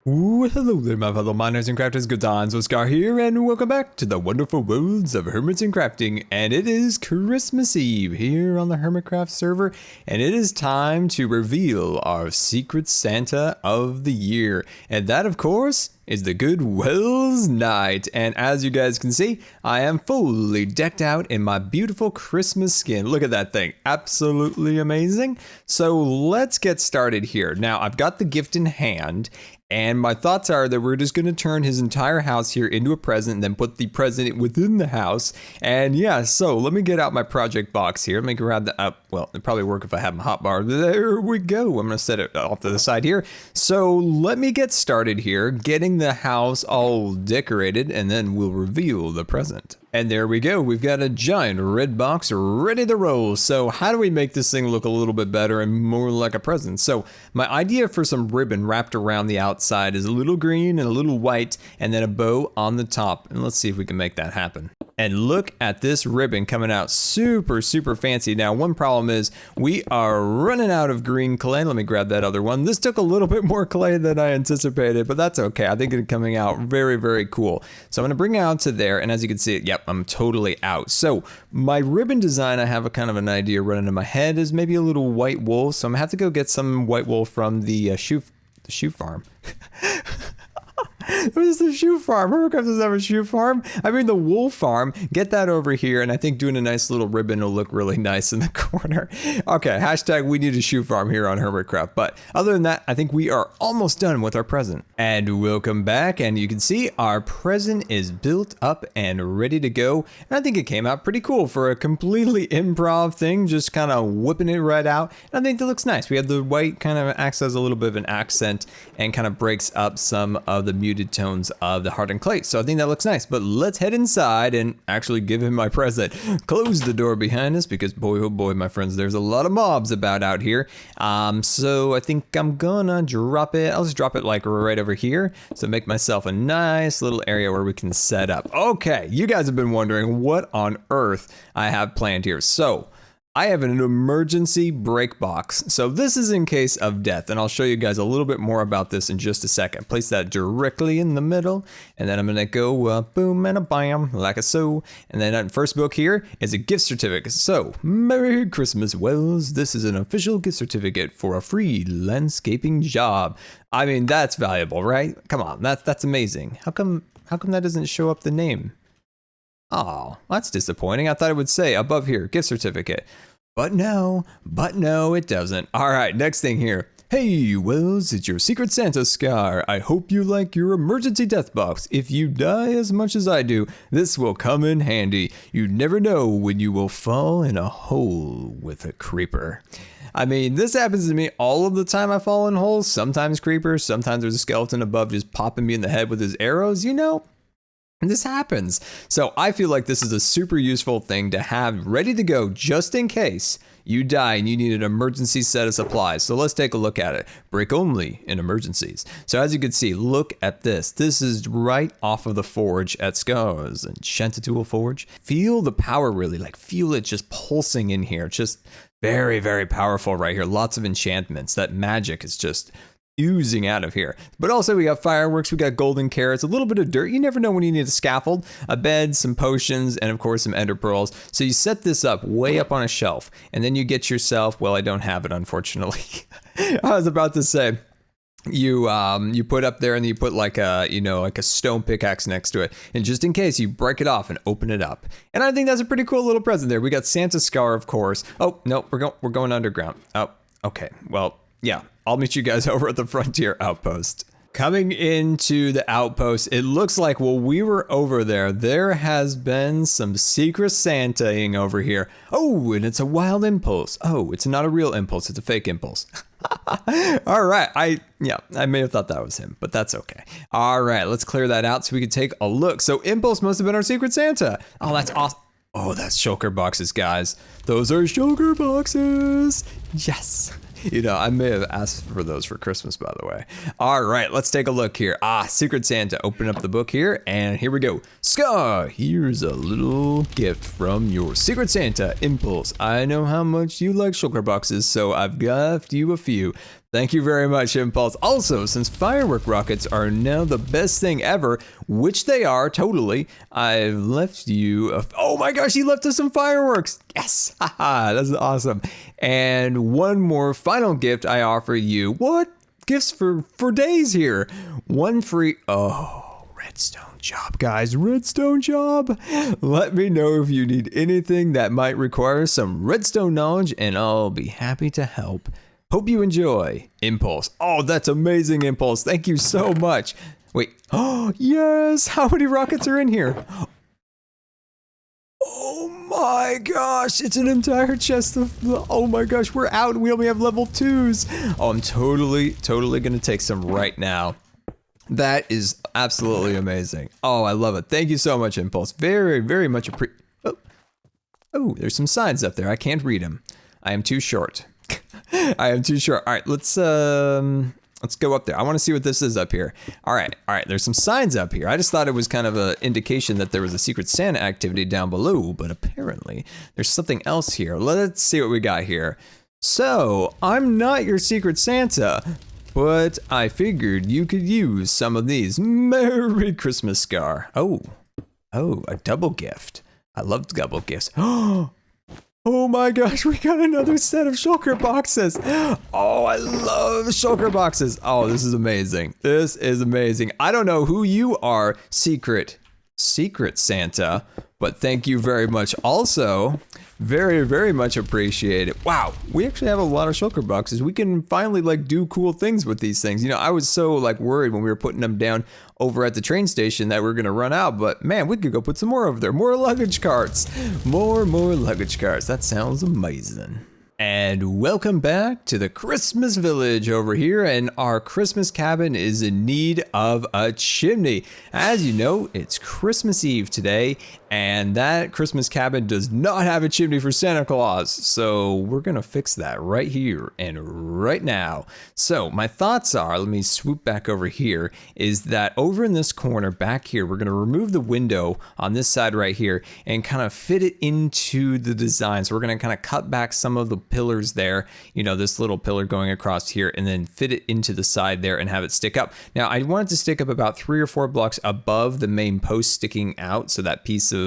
Ooh, hello there, my fellow miners and crafters. GoodTimesWithScar here, and welcome back to the wonderful worlds of hermits and crafting. And it is Christmas Eve here on the Hermitcraft server, and it is time to reveal our secret Santa of the year. And that, of course, is the Goodwill's Night. And as you guys can see, I am fully decked out in my beautiful Christmas skin. Look at that thing, absolutely amazing. So let's get started here. Now, I've got the gift in hand, and my thoughts are that we're just going to turn his entire house here into a present and then put the present within the house. And yeah, so let me get out my project box here. Let me grab that up. Well, it'd probably work if I had my hotbar. There we go. I'm going to set it off to the side here. So let me get started here, getting the house all decorated, and then we'll reveal the present. And there we go. We've got a giant red box ready to roll. So how do we make this thing look a little bit better and more like a present? So my idea for some ribbon wrapped around the outside is a little green and a little white and then a bow on the top. And let's see if we can make that happen. And look at this ribbon coming out super, super fancy. Now, one problem is we are running out of green clay. Let me grab that other one. This took a little bit more clay than I anticipated, but that's okay. I think it's coming out very, very cool. So I'm going to bring it out to there. And as you can see, yep, I'm totally out. So my ribbon design, I have a kind of an idea running in my head is maybe a little white wool. So I'm going to have to go get some white wool from the shoe farm. It was the shoe farm. Hermitcraft doesn't have a shoe farm. I mean the wool farm. Get that over here, and I think doing a nice little ribbon will look really nice in the corner. Okay, hashtag we need a shoe farm here on Hermitcraft. But other than that, I think we are almost done with our present. And welcome back, and you can see our present is built up and ready to go. And I think it came out pretty cool for a completely improv thing, just kind of whipping it right out. And I think that looks nice. We have the white kind of acts as a little bit of an accent and kind of breaks up some of the muted tones of the hardened clay. So I think that looks nice, but let's head inside and actually give him my present. Close the door behind us because boy, oh boy, my friends, there's a lot of mobs about out here. So I think I'm gonna drop it. I'll just drop it like right over here. So make myself a nice little area where we can set up. Okay, you guys have been wondering what on earth I have planned here. So I have an emergency break box. So this is in case of death, and I'll show you guys a little bit more about this in just a second. Place that directly in the middle, and then I'm gonna go boom and a bam, like a so. And then the first book here is a gift certificate. So, Merry Christmas, Wells. This is an official gift certificate for a free landscaping job. I mean, that's valuable, right? Come on, that's amazing. How come that doesn't show up the name? Oh, that's disappointing. I thought it would say above here, gift certificate. But no, it doesn't. All right, next thing here. Hey, Wells, it's your Secret Santa Scar. I hope you like your emergency death box. If you die as much as I do, this will come in handy. You never know when you will fall in a hole with a creeper. I mean, this happens to me all of the time. I fall in holes, sometimes creepers, sometimes there's a skeleton above just popping me in the head with his arrows, you know? And this happens. So I feel like this is a super useful thing to have ready to go just in case you die and you need an emergency set of supplies. So let's take a look at it. Break only in emergencies. So as you can see, look at this. This is right off of the forge at Scar's Enchanted Tool Forge. Feel the power really, like feel it just pulsing in here. Just very, very powerful right here. Lots of enchantments. That magic is just oozing out of here. But also we got fireworks, we got golden carrots, a little bit of dirt. You never know when you need a scaffold, a bed, some potions, and of course some ender pearls. So you set this up way up on a shelf, and then you get yourself, well, I don't have it, unfortunately. I was about to say, you put up there and you put like a, like a stone pickaxe next to it. And just in case, you break it off and open it up. And I think that's a pretty cool little present there. We got Santa Scar, of course. Oh, no, we're going underground. Oh, okay. Well, yeah. I'll meet you guys over at the Frontier Outpost. Coming into the outpost, it looks like while we were over there has been some secret Santaing over here. Oh, and it's a wild impulse. Oh, it's not a real impulse, it's a fake impulse. All right, I may have thought that was him, but that's okay. All right, let's clear that out so we can take a look. So impulse must have been our secret Santa. Oh, that's awesome. Oh, that's shulker boxes, guys. Those are shulker boxes. Yes. I may have asked for those for Christmas, by the way. All right, let's take a look here. Secret Santa. Open up the book here, and here we go. Scar, here's a little gift from your Secret Santa, Impulse. I know how much you like sugar boxes, so I've left you a few. Thank you very much, Impulse. Also, since firework rockets are now the best thing ever, which they are, totally, I've left you oh my gosh, he left us some fireworks. Yes, haha, that's awesome. And one more final gift I offer you. What? Gifts for days here. One free, redstone job, guys, redstone job. Let me know if you need anything that might require some redstone knowledge, and I'll be happy to help. Hope you enjoy. Impulse. Oh, that's amazing, Impulse. Thank you so much. Wait. Oh, yes. How many rockets are in here? Oh my gosh. It's an entire chest of, oh my gosh, we're out and we only have level 2s. Oh, I'm totally going to take some right now. That is absolutely amazing. Oh, I love it. Thank you so much, Impulse. Very, very much appreciated. Oh, there's some signs up there. I can't read them. I am too short. I am too short. All right, let's go up there. I want to see what this is up here. All right. There's some signs up here. I just thought it was kind of an indication that there was a Secret Santa activity down below, but apparently there's something else here. Let's see what we got here. So, I'm not your Secret Santa, but I figured you could use some of these. Merry Christmas, Scar. Oh, a double gift. I love double gifts. Oh my gosh, we got another set of shulker boxes. Oh, I love shulker boxes. Oh, this is amazing. This is amazing. I don't know who you are, Secret Santa, but thank you very much. Also, very, very much appreciated. Wow, we actually have a lot of shulker boxes. We can finally like do cool things with these things. You know, I was so like worried when we were putting them down over at the train station that we're gonna run out, but man, we could go put some more over there. More luggage carts. More luggage carts. That sounds amazing. And welcome back to the Christmas Village over here, and our Christmas cabin is in need of a chimney. As you know, it's Christmas Eve today, and that Christmas cabin does not have a chimney for Santa Claus, so we're gonna fix that right here and right now. So my thoughts are, let me swoop back over here, is that over in this corner back here, we're gonna remove the window on this side right here and kind of fit it into the design. So we're gonna kind of cut back some of the pillars there, you know, this little pillar going across here, and then fit it into the side there and have it stick up. Now I want it to stick up about 3 or 4 blocks above the main post sticking out, so that piece of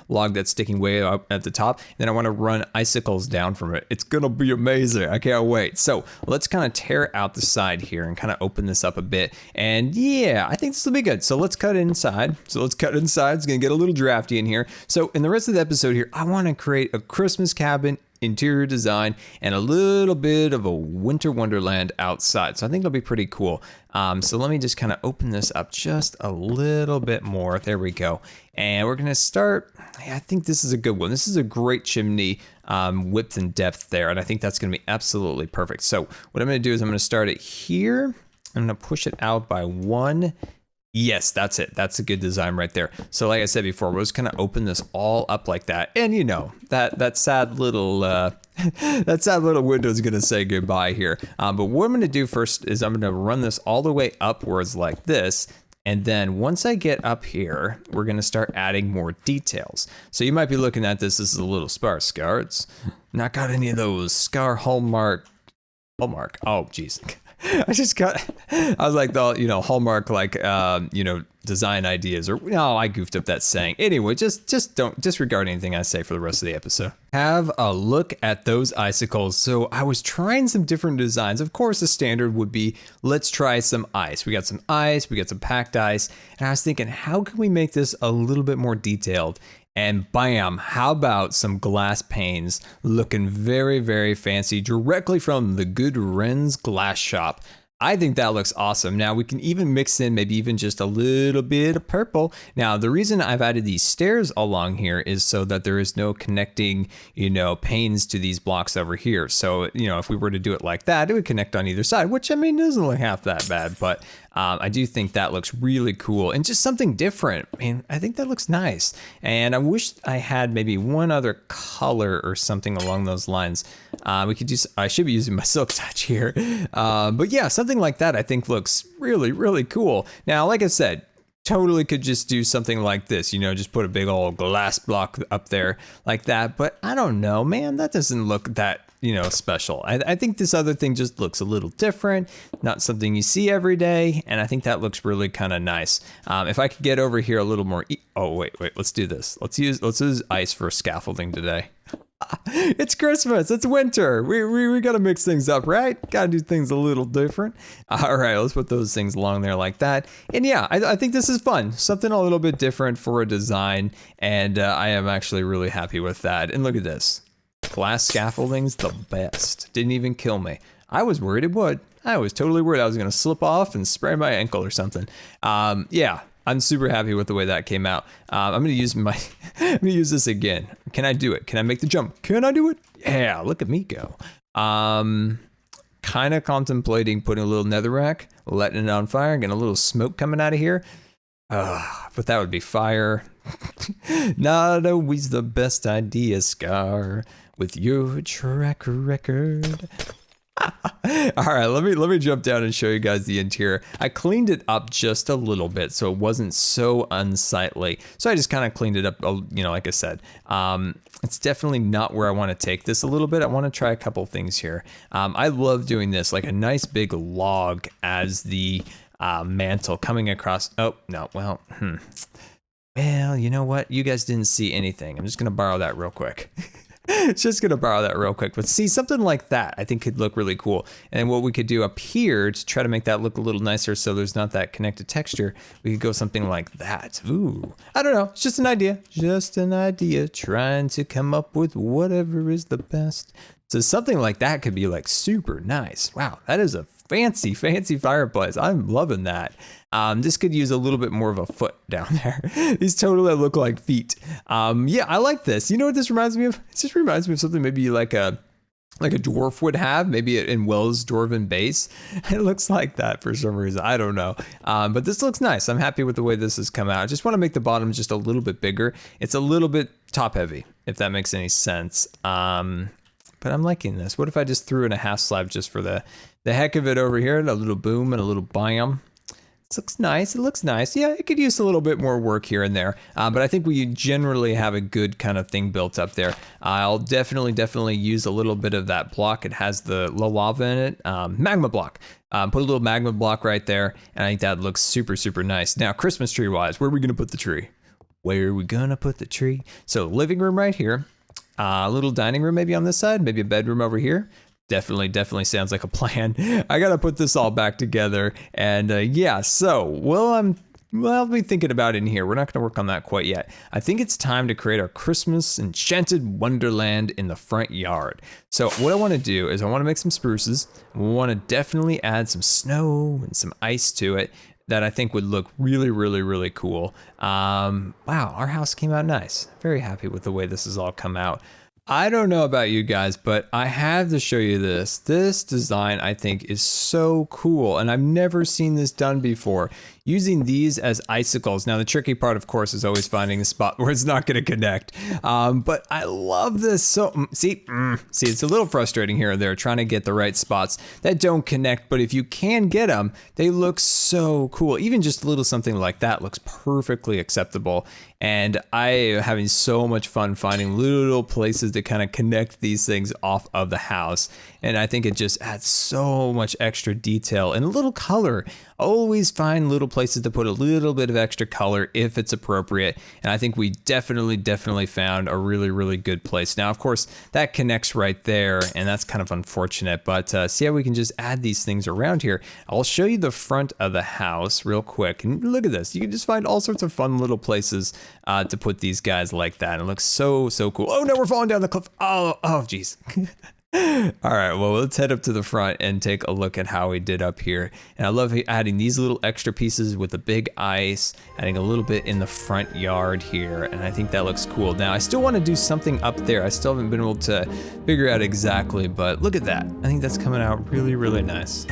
log that's sticking way up at the top. And then I want to run icicles down from it. It's gonna be amazing. I can't wait. So let's kind of tear out the side here and kind of open this up a bit. And yeah, I think this will be good. So let's cut inside. It's gonna get a little drafty in here. So in the rest of the episode here, I want to create a Christmas cabin interior design and a little bit of a winter wonderland outside. So I think it'll be pretty cool. So let me just kind of open this up just a little bit more. There we go. And we're gonna start, I think this is a good one. This is a great chimney width and depth there, and I think that's gonna be absolutely perfect. So what I'm gonna do is I'm gonna start it here. I'm gonna push it out by 1. Yes, that's it. That's a good design right there. So like I said before, we're just gonna open this all up like that. And you know, that sad little that sad little window is gonna say goodbye here. But what I'm gonna do first is I'm gonna run this all the way upwards like this. And then once I get up here, we're gonna start adding more details. So you might be looking at this is a little sparse, Scar. It's not got any of those Scar Hallmark. Oh, geez. I was like the, you know, Hallmark, like, you know, design ideas, or no, I goofed up that saying. Anyway, just don't disregard anything I say for the rest of the episode. Have a look at those icicles. So I was trying some different designs. Of course, the standard would be, let's try some ice. We got some ice, we got some packed ice. And I was thinking, how can we make this a little bit more detailed? And bam, how about some glass panes looking very, very fancy directly from the Good Wren's glass shop. I think that looks awesome. Now we can even mix in maybe even just a little bit of purple. Now the reason I've added these stairs along here is so that there is no connecting, you know, panes to these blocks over here. So, you know, if we were to do it like that, it would connect on either side, which I mean doesn't look half that bad, but I do think that looks really cool and just something different. I mean, I think that looks nice. And I wish I had maybe one other color or something along those lines. We could use, I should be using my silk touch here. But yeah, something like that I think looks really, really cool. Now, like I said, totally could just do something like this, you know, just put a big old glass block up there like that. But I don't know, man, that doesn't look that, you know, special. I think this other thing just looks a little different, not something you see every day, and I think that looks really kind of nice. If I could get over here a little more, oh wait, let's do this. Let's use ice for scaffolding today. It's Christmas, it's winter. We gotta mix things up, right? Gotta do things a little different. All right, let's put those things along there like that. And yeah, I think this is fun. Something a little bit different for a design, and I am actually really happy with that. And look at this. Glass scaffolding's the best. Didn't even kill me. I was worried it would. I was totally worried I was gonna slip off and sprain my ankle or something. Yeah, I'm super happy with the way that came out. I'm gonna use this again. Can I do it? Can I make the jump? Can I do it? Yeah, look at me go. Kind of contemplating putting a little netherrack, letting it on fire, getting a little smoke coming out of here. But that would be fire. Not always the best idea, Scar, with your track record. All right, let me jump down and show you guys the interior. I cleaned it up just a little bit so it wasn't so unsightly. So I just kind of cleaned it up, you know, like I said. It's definitely not where I want to take this a little bit. I want to try a couple things here. I love doing this, like a nice big log as the mantle coming across. Oh, no, well, Well, you know what? You guys didn't see anything. I'm just going to borrow that real quick. Just gonna borrow that real quick, but see, something like that I think could look really cool. And what we could do up here to try to make that look a little nicer so there's not that connected texture, we could go something like that. Ooh, I don't know, it's just an idea. Just an idea, trying to come up with whatever is the best. So something like that could be like super nice. Wow, that is a fancy fireplace. I'm loving that. This could use a little bit more of a foot down there. These totally look like feet. Yeah, I like this. You know what this reminds me of? It just reminds me of something maybe like a dwarf would have, maybe in Will's Dwarven base. It looks like that for some reason. I don't know. But this looks nice. I'm happy with the way this has come out. I just want to make the bottom just a little bit bigger. It's a little bit top heavy, if that makes any sense. But I'm liking this. What if I just threw in a half slab just for the heck of it over here? A little boom and a little bam. This looks nice. It looks nice. Yeah, it could use a little bit more work here and there. But I think we generally have a good kind of thing built up there. I'll definitely use a little bit of that block. It has the lava in it. Magma block. Put a little magma block right there. And I think that looks super nice. Now, Christmas tree wise, where are we going to put the tree? Where are we going to put the tree? So living room right here. A little dining room maybe on this side. Maybe a bedroom over here. Definitely sounds like a plan. I gotta put this all back together, and yeah, so I'll be thinking about it in here. We're not gonna work on that quite yet. I think it's time to create our Christmas enchanted wonderland in the front yard. So what I want to do is I want to make some spruces. We want to definitely add some snow and some ice to it that I think would look really cool. Wow, our house came out nice. Very happy with the way this has all come out. I don't know about you guys, but I have to show you this. This design I think is so cool, and I've never seen this done before. Using these as icicles. Now the tricky part, of course, is always finding a spot where it's not going to connect. But I love this. So see, it's a little frustrating here and there trying to get the right spots that don't connect. But if you can get them, they look so cool. Even just a little something like that looks perfectly acceptable. And I am having so much fun finding little places to kind of connect these things off of the house. And I think it just adds so much extra detail and a little color. Always find little places to put a little bit of extra color if it's appropriate. And I think we definitely found a really good place. Now, of course, that connects right there, and that's kind of unfortunate. But see how we can just add these things around here. I'll show you the front of the house real quick. And look at this. You can just find all sorts of fun little places to put these guys like that. It looks so cool. Oh, no, we're falling down the cliff. Oh, geez. All right, well, let's head up to the front and take a look at how we did up here. And I love adding these little extra pieces with the big ice, adding a little bit in the front yard here, and I think that looks cool. Now, I still want to do something up there. I still haven't been able to figure out exactly, but look at that. I think that's coming out really nice.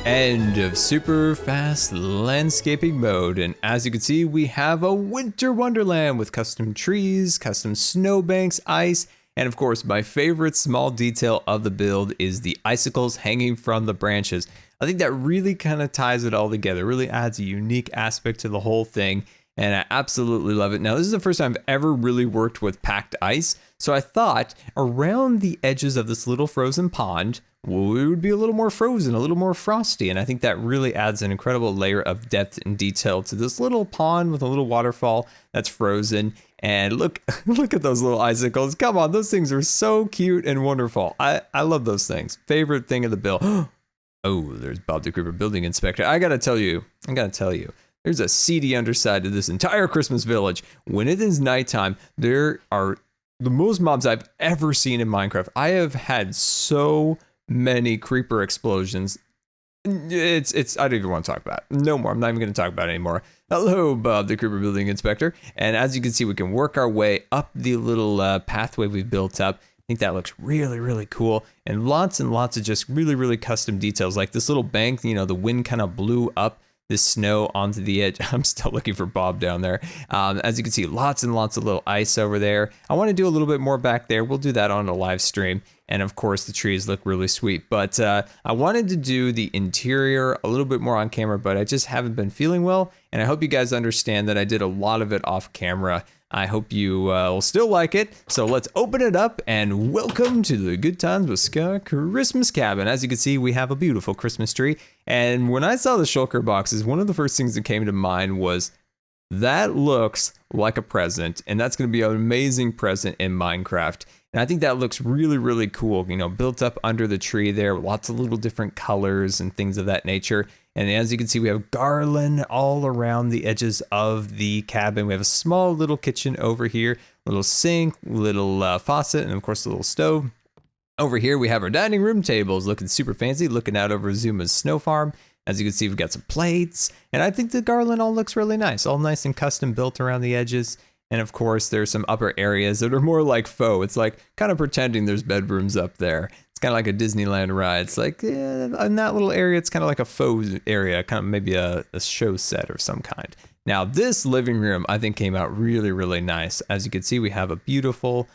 End of super fast landscaping mode, and as you can see, we have a winter wonderland with custom trees, custom snowbanks, ice, and of course my favorite small detail of the build is the icicles hanging from the branches. I think that really kind of ties it all together, really adds a unique aspect to the whole thing, and I absolutely love it. Now this is the first time I've ever really worked with packed ice, so I thought around the edges of this little frozen pond, well, it would be a little more frozen, a little more frosty, and I think that really adds an incredible layer of depth and detail to this little pond with a little waterfall that's frozen. And look at those little icicles. Come on, those things are so cute and wonderful. I love those things. Favorite thing of the build. Oh, there's Bob the Creeper Building Inspector. I gotta tell you, there's a seedy underside to this entire Christmas village. When it is nighttime, there are the most mobs I've ever seen in Minecraft. I have had so many creeper explosions. It's I don't even want to talk about it. No more. I'm not even going to talk about it anymore. Hello, Bob the Creeper Building Inspector. And as you can see, we can work our way up the little pathway we've built up. I think that looks really, really cool. And lots of just really, really custom details. Like this little bank, you know, the wind kind of blew up this snow onto the edge. I'm still looking for Bob down there. As you can see, lots and lots of little ice over there. I want to do a little bit more back there. We'll do that on a live stream. And of course, the trees look really sweet. But I wanted to do the interior a little bit more on camera, but I just haven't been feeling well. And I hope you guys understand that I did a lot of it off camera. I hope you will still like it. So let's open it up and welcome to the Good Times with Scar Christmas cabin. As you can see, we have a beautiful Christmas tree. And when I saw the shulker boxes, one of the first things that came to mind was that looks like a present, and that's going to be an amazing present in Minecraft. And I think that looks really, really cool, you know, built up under the tree there, lots of little different colors and things of that nature. And as you can see, we have garland all around the edges of the cabin. We have a small little kitchen over here, little sink, little faucet, and of course, a little stove. Over here, we have our dining room tables looking super fancy, looking out over Zuma's snow farm. As you can see, we've got some plates, and I think the garland all looks really nice, all nice and custom built around the edges. And of course, there's some upper areas that are more like faux. It's like kind of pretending there's bedrooms up there. It's kind of like a Disneyland ride. It's like, yeah, in that little area, it's kind of like a faux area, kind of maybe a show set of some kind. Now, this living room, I think, came out really, really nice. As you can see, we have a beautiful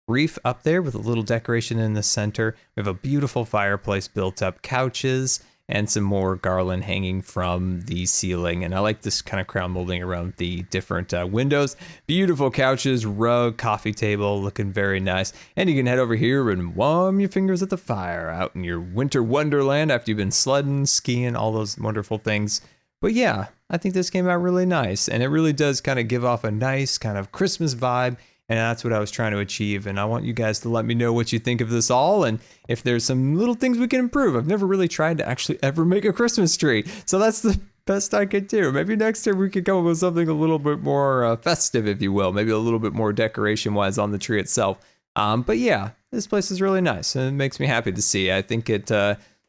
reef up there with a little decoration in the center. We have a beautiful fireplace built up, couches, and some more garland hanging from the ceiling. And I like this kind of crown molding around the different windows. Beautiful couches, rug, coffee table, looking very nice. And you can head over here and warm your fingers at the fire out in your winter wonderland after you've been sledding, skiing, all those wonderful things. But yeah, I think this came out really nice. And it really does kind of give off a nice kind of Christmas vibe. And that's what I was trying to achieve. And I want you guys to let me know what you think of this all. And if there's some little things we can improve. I've never really tried to actually ever make a Christmas tree. So that's the best I could do. Maybe next year we could come up with something a little bit more festive, if you will. Maybe a little bit more decoration wise on the tree itself. But yeah, this place is really nice. And it makes me happy to see. I think it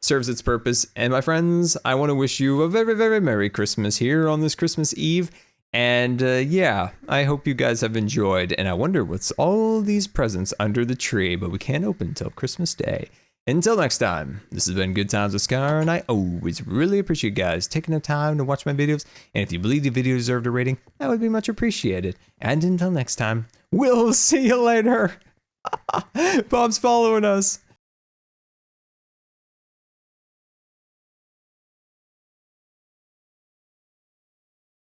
serves its purpose. And my friends, I want to wish you a very, very Merry Christmas here on this Christmas Eve. And yeah, I hope you guys have enjoyed. And I wonder what's all these presents under the tree, but we can't open until Christmas Day. Until next time, this has been Good Times with Scar, and I always really appreciate you guys taking the time to watch my videos. And if you believe the video deserved a rating, that would be much appreciated. And until next time, we'll see you later. Bob's following us.